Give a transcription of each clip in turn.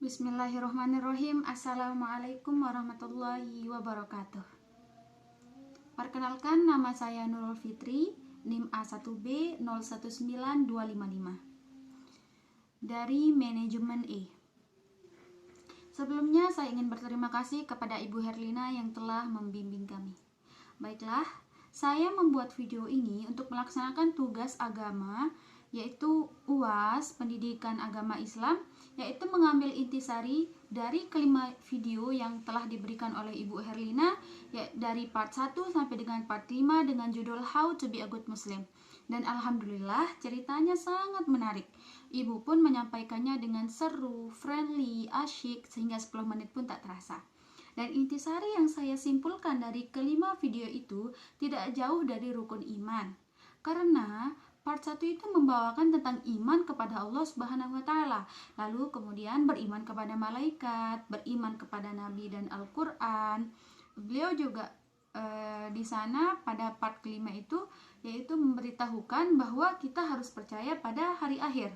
Bismillahirrahmanirrahim. Assalamualaikum warahmatullahi wabarakatuh. Perkenalkan, nama saya Nurul Fitri, NIM A1B019255 dari Manajemen E. Sebelumnya saya ingin berterima kasih kepada Ibu Herlina yang telah membimbing kami. Baiklah, saya membuat video ini untuk melaksanakan tugas agama, yaitu UAS Pendidikan Agama Islam, yaitu mengambil intisari dari kelima video yang telah diberikan oleh Ibu Herlina, ya, dari part 1 sampai dengan part 5 dengan judul How to be a Good Muslim. Dan alhamdulillah ceritanya sangat menarik. Ibu pun menyampaikannya dengan seru, friendly, asyik, sehingga 10 menit pun tak terasa. Dan intisari yang saya simpulkan dari kelima video itu tidak jauh dari rukun iman. Karena part 1 itu membawakan tentang iman kepada Allah Subhanahu wa taala. Lalu kemudian beriman kepada malaikat, beriman kepada nabi dan Al-Qur'an. Beliau juga di sana pada part kelima itu yaitu memberitahukan bahwa kita harus percaya pada hari akhir.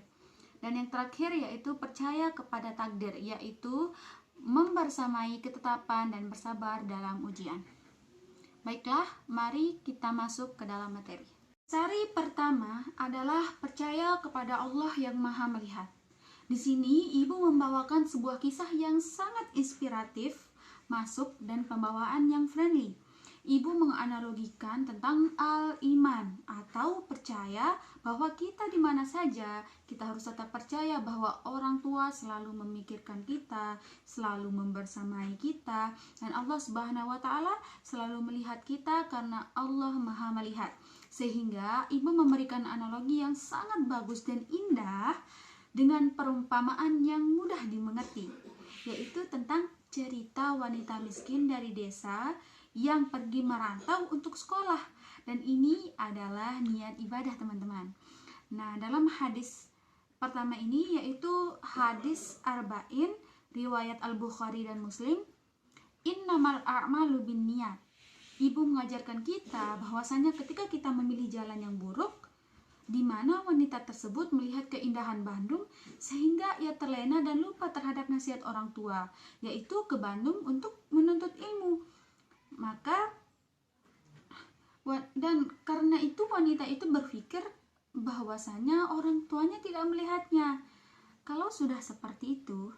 Dan yang terakhir yaitu percaya kepada takdir, yaitu membersamai ketetapan dan bersabar dalam ujian. Baiklah, mari kita masuk ke dalam materi. Sari pertama adalah percaya kepada Allah yang Maha Melihat. Di sini ibu membawakan sebuah kisah yang sangat inspiratif, masuk dan pembawaan yang friendly. Ibu menganalogikan tentang al-iman atau percaya bahwa kita di mana saja kita harus tetap percaya bahwa orang tua selalu memikirkan kita, selalu membersamai kita, dan Allah Subhanahu wa taala selalu melihat kita karena Allah Maha Melihat. Sehingga ibu memberikan analogi yang sangat bagus dan indah dengan perumpamaan yang mudah dimengerti, yaitu tentang cerita wanita miskin dari desa yang pergi merantau untuk sekolah. Dan ini adalah niat ibadah, teman-teman. Nah, dalam hadis pertama ini yaitu hadis arba'in riwayat Al-Bukhari dan Muslim, innamal a'malu binniyat. Ibu mengajarkan kita bahwasanya ketika kita memilih jalan yang buruk, di mana wanita tersebut melihat keindahan Bandung sehingga ia terlena dan lupa terhadap nasihat orang tua, yaitu ke Bandung untuk menuntut ilmu. Dan karena itu wanita itu berpikir bahwasanya orang tuanya tidak melihatnya. Kalau sudah seperti itu,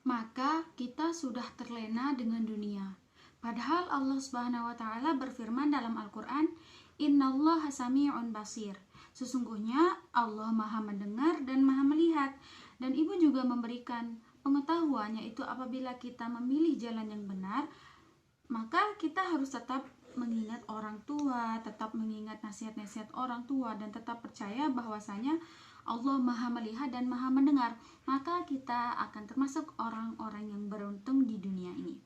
maka kita sudah terlena dengan dunia. Padahal Allah Subhanahu wa taala berfirman dalam Al-Qur'an, "Innallaha sami'un basir." Sesungguhnya Allah Maha mendengar dan Maha melihat. Dan ibu juga memberikan pengetahuan, yaitu apabila kita memilih jalan yang benar, maka kita harus tetap mengingat orang tua, tetap mengingat nasihat-nasihat orang tua, dan tetap percaya bahwasanya Allah Maha melihat dan Maha mendengar. Maka kita akan termasuk orang-orang yang beruntung di dunia ini.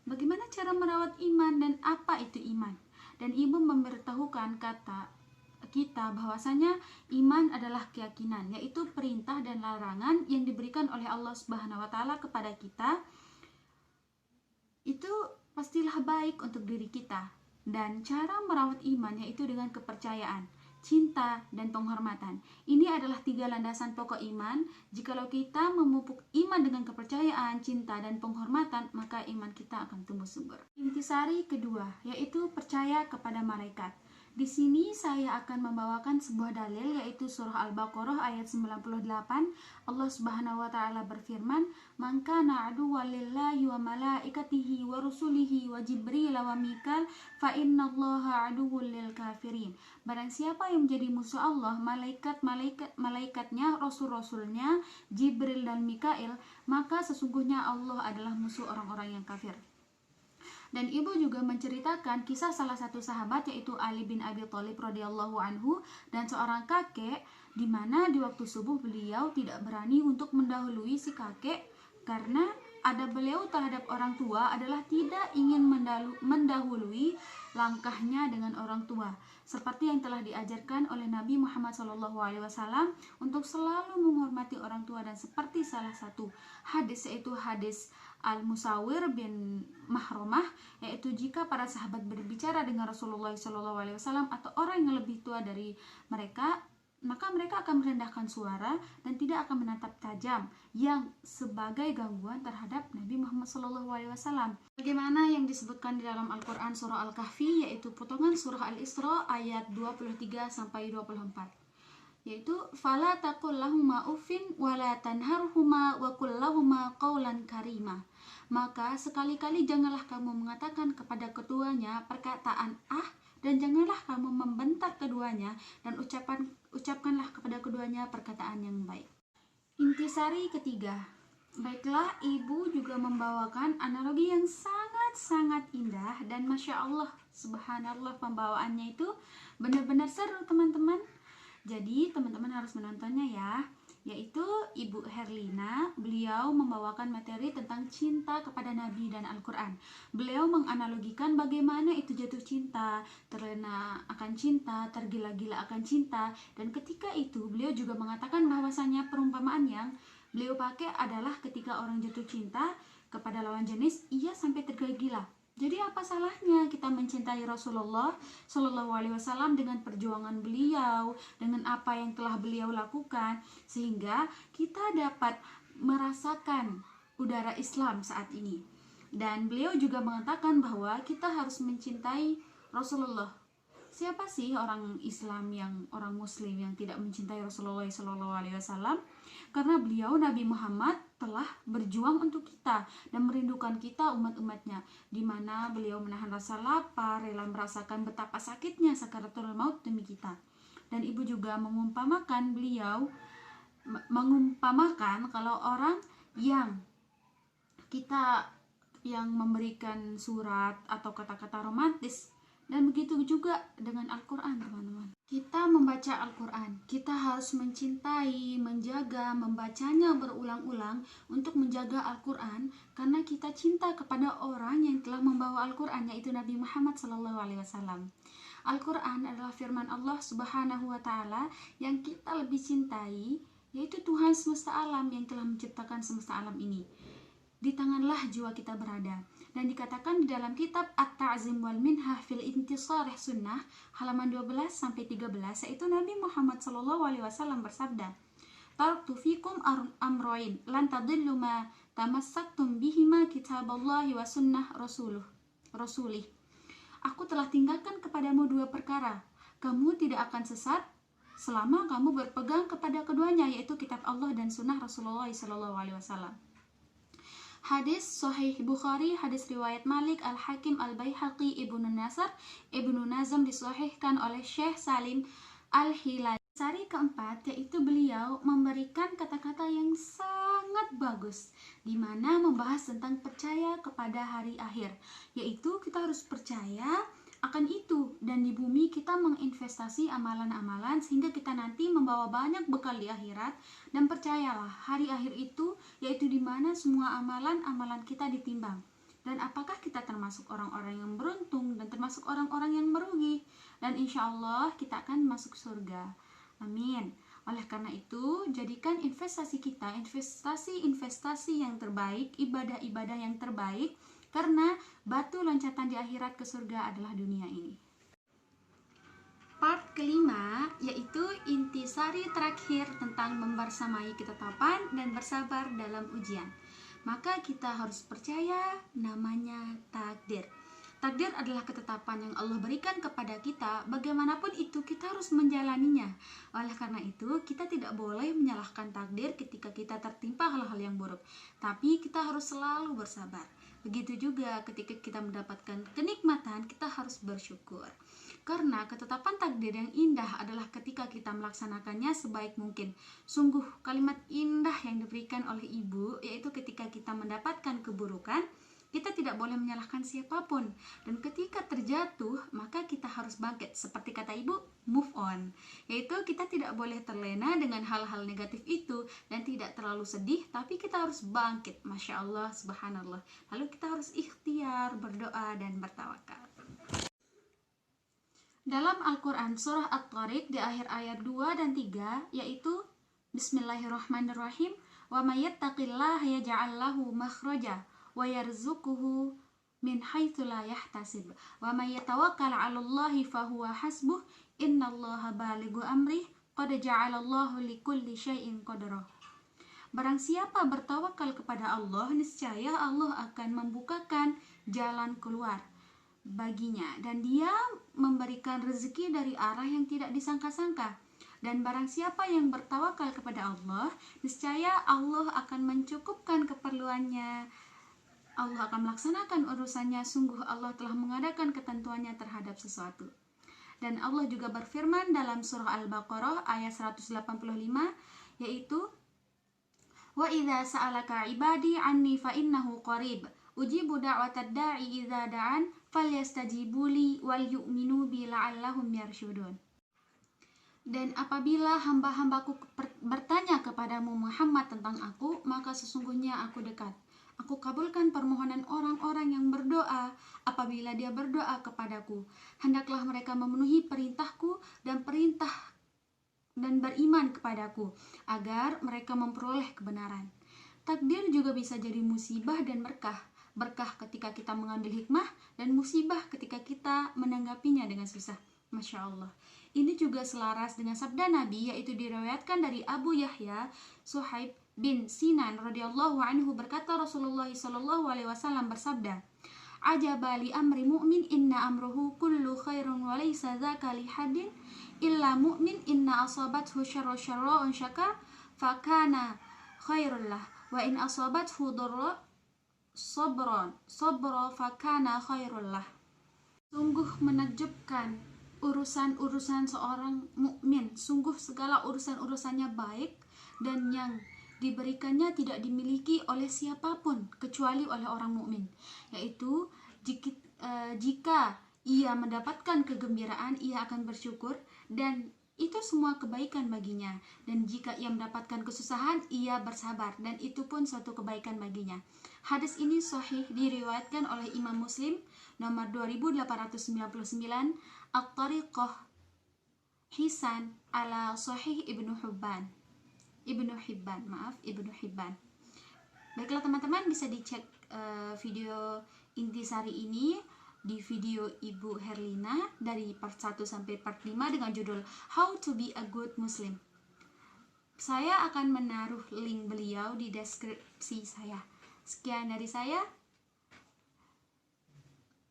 Bagaimana cara merawat iman dan apa itu iman? Dan ibu memberitahukan kata kita bahwasanya iman adalah keyakinan, yaitu perintah dan larangan yang diberikan oleh Allah Subhanahu wa taala kepada kita. Itu pastilah baik untuk diri kita. Dan cara merawat iman yaitu dengan kepercayaan, cinta, dan penghormatan. Ini adalah 3 landasan pokok iman. Jikalau kita memupuk iman dengan kepercayaan, cinta, dan penghormatan, maka iman kita akan tumbuh subur. Intisari kedua yaitu percaya kepada malaikat. Di sini saya akan membawakan sebuah dalil, yaitu surah Al-Baqarah ayat 98. Allah Subhanahu wa taala berfirman, "Man kana aduwwan lillahi wa malaikatihi wa rusulihi wa Jibril wa Mikal fa innallaha aduwwul lil kafirin." Barang siapa yang menjadi musuh Allah, malaikatnya, rasul-rasulnya, Jibril dan Mikail, maka sesungguhnya Allah adalah musuh orang-orang yang kafir. Dan ibu juga menceritakan kisah salah satu sahabat, yaitu Ali bin Abi Thalib radhiyallahu anhu, dan seorang kakek di mana di waktu subuh beliau tidak berani untuk mendahului si kakek karena ada beliau terhadap orang tua adalah tidak ingin mendahului langkahnya dengan orang tua, seperti yang telah diajarkan oleh Nabi Muhammad SAW untuk selalu menghormati orang tua. Dan seperti salah satu hadis, yaitu hadis Al-Musawir bin Mahromah, yaitu jika para sahabat berbicara dengan Rasulullah SAW atau orang yang lebih tua dari mereka, maka mereka akan merendahkan suara dan tidak akan menatap tajam yang sebagai gangguan terhadap Nabi Muhammad SAW. Bagaimana yang disebutkan di dalam Al-Quran surah Al-Kahfi, yaitu potongan surah Al-Isra ayat 23 sampai 24. Yaitu fala taqul lahuma uffin wala tanharhuma wa qul lahuma qawlan karima. Maka sekali-kali janganlah kamu mengatakan kepada keduanya perkataan dan janganlah kamu membentak keduanya dan ucapkanlah kepada keduanya perkataan yang baik. Intisari ketiga. Baiklah, ibu juga membawakan analogi yang sangat-sangat indah dan Masya Allah, subhanallah, pembawaannya itu benar-benar seru teman-teman. Jadi teman-teman harus menontonnya ya. Yaitu Ibu Herlina, beliau membawakan materi tentang cinta kepada Nabi dan Al-Quran. Beliau menganalogikan bagaimana itu jatuh cinta, terlena akan cinta, tergila-gila akan cinta. Dan ketika itu beliau juga mengatakan bahwasanya perumpamaan yang beliau pakai adalah ketika orang jatuh cinta kepada lawan jenis, ia sampai tergila-gila. Jadi apa salahnya kita mencintai Rasulullah Shallallahu Alaihi Wasallam dengan perjuangan beliau, dengan apa yang telah beliau lakukan, sehingga kita dapat merasakan udara Islam saat ini. Dan beliau juga mengatakan bahwa kita harus mencintai Rasulullah. Siapa sih orang Islam orang Muslim yang tidak mencintai Rasulullah Shallallahu Alaihi Wasallam? Karena beliau Nabi Muhammad telah berjuang untuk kita dan merindukan kita umat-umatnya, di mana beliau menahan rasa lapar, rela merasakan betapa sakitnya sakaratul maut demi kita. Dan ibu juga mengumpamakan kalau orang yang memberikan surat atau kata-kata romantis. Dan begitu juga dengan Al-Quran, teman-teman. Kita membaca Al-Quran, kita harus mencintai, menjaga, membacanya berulang-ulang untuk menjaga Al-Quran, karena kita cinta kepada orang yang telah membawa Al-Quran, yaitu Nabi Muhammad SAW. Al-Quran adalah firman Allah Subhanahu wa Ta'ala yang kita lebih cintai, yaitu Tuhan semesta alam yang telah menciptakan semesta alam ini. Di tanganlah jiwa kita berada. Dan dikatakan di dalam kitab At-Ta'zim wal Minhah fil Intisarih Sunnah halaman 12-13, yaitu Nabi Muhammad SAW bersabda, Taraktu fikum amroin lan tadillu ma tamassaktum bihima kitaballahi wa sunnah rasulih. Aku telah tinggalkan kepadamu dua perkara, kamu tidak akan sesat selama kamu berpegang kepada keduanya, yaitu kitab Allah dan sunnah Rasulullah SAW. Hadis Sahih Bukhari, hadis riwayat Malik, Al-Hakim, Al-Baihaqi, Ibnu Nazm disahihkan oleh Syekh Salim Al-Hilali. Sari keempat, yaitu beliau memberikan kata-kata yang sangat bagus, di mana membahas tentang percaya kepada hari akhir, yaitu kita harus percaya akan itu, dan di bumi kita menginvestasi amalan-amalan sehingga kita nanti membawa banyak bekal di akhirat. Dan percayalah, hari akhir itu yaitu di mana semua amalan-amalan kita ditimbang. Dan apakah kita termasuk orang-orang yang beruntung dan termasuk orang-orang yang merugi? Dan insya Allah kita akan masuk surga. Amin. Oleh karena itu, jadikan investasi kita investasi yang terbaik, ibadah-ibadah yang terbaik, karena batu loncatan di akhirat ke surga adalah dunia ini. Part kelima, yaitu intisari terakhir tentang membersamai ketetapan dan bersabar dalam ujian. Maka kita harus percaya namanya takdir. Takdir adalah ketetapan yang Allah berikan kepada kita. Bagaimanapun itu, kita harus menjalaninya. Oleh karena itu, kita tidak boleh menyalahkan takdir ketika kita tertimpa hal-hal yang buruk. Tapi kita harus selalu bersabar. Begitu juga ketika kita mendapatkan kenikmatan, kita harus bersyukur. Karena ketetapan takdir yang indah adalah ketika kita melaksanakannya sebaik mungkin. Sungguh kalimat indah yang diberikan oleh ibu, yaitu ketika kita mendapatkan keburukan, kita tidak boleh menyalahkan siapapun. Dan ketika terjatuh, maka kita harus bangkit. Seperti kata ibu, move on. Yaitu kita tidak boleh terlena dengan hal-hal negatif itu dan tidak terlalu sedih, tapi kita harus bangkit. Masya Allah, subhanallah. Lalu kita harus ikhtiar, berdoa, dan bertawakal. Dalam Al-Quran surah At-Tariq di akhir ayat 2 dan 3, yaitu Bismillahirrahmanirrahim, wa may yattaqillaha yaj'al lahu makhraja wa yarzuquhu min haitsu la yahtasib wa may yatawakkal 'alallahi fahuwa hasbuh innallaha balighu amrih qad ja'alallahu likulli syai'in qadra. Barang siapa bertawakal kepada Allah, niscaya Allah akan membukakan jalan keluar baginya, dan Dia memberikan rezeki dari arah yang tidak disangka-sangka. Dan barang siapa yang bertawakal kepada Allah, niscaya Allah akan mencukupkan keperluannya. Allah akan melaksanakan urusannya. Sungguh Allah telah mengadakan ketentuannya terhadap sesuatu. Dan Allah juga berfirman dalam surah Al-Baqarah ayat 185, yaitu wa idza sa'alaka ibadi anni fa innahu qarib ujibu da'watad da'i idza da'an falyastajibuli wal yu'minu bi la'allahum yarshudun. Dan apabila hamba-hambaku bertanya kepadamu Muhammad tentang aku, maka sesungguhnya aku dekat. Aku kabulkan permohonan orang-orang yang berdoa apabila dia berdoa kepadaku. Hendaklah mereka memenuhi perintahku dan beriman kepadaku, agar mereka memperoleh kebenaran. Takdir juga bisa jadi musibah dan berkah. Berkah ketika kita mengambil hikmah, dan musibah ketika kita menanggapinya dengan susah. Masya Allah. Ini juga selaras dengan sabda Nabi, yaitu diriwayatkan dari Abu Yahya Suhaib bin Sinan radhiyallahu anhu, berkata Rasulullah sallallahu alaihi wasallam bersabda, "Ajaba li amri mu'min inna amruhu kullu khairun wa laysa dzaka li hadin illa mu'min inna asabathu syarrun syakar fakana khairul lah wa in asabathu dharra sabra fakana khairul lah." Sungguh menakjubkan urusan-urusan seorang mukmin. Sungguh segala urusan-urusannya baik, dan yang diberikannya tidak dimiliki oleh siapapun kecuali oleh orang mukmin. Yaitu jika ia mendapatkan kegembiraan, ia akan bersyukur, dan itu semua kebaikan baginya. Dan jika ia mendapatkan kesusahan, ia bersabar, dan itu pun suatu kebaikan baginya. Hadis ini sahih, diriwayatkan oleh Imam Muslim nomor 2899, At-Tariqah Hisan ala Sahih Ibnu Hibban. Baiklah teman-teman, bisa dicek video intisari ini di video Ibu Herlina dari part 1 sampai part 5 dengan judul How to be a Good Muslim. Saya akan menaruh link beliau di deskripsi saya. Sekian dari saya.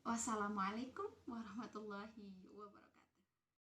Wassalamualaikum warahmatullahi wabarakatuh.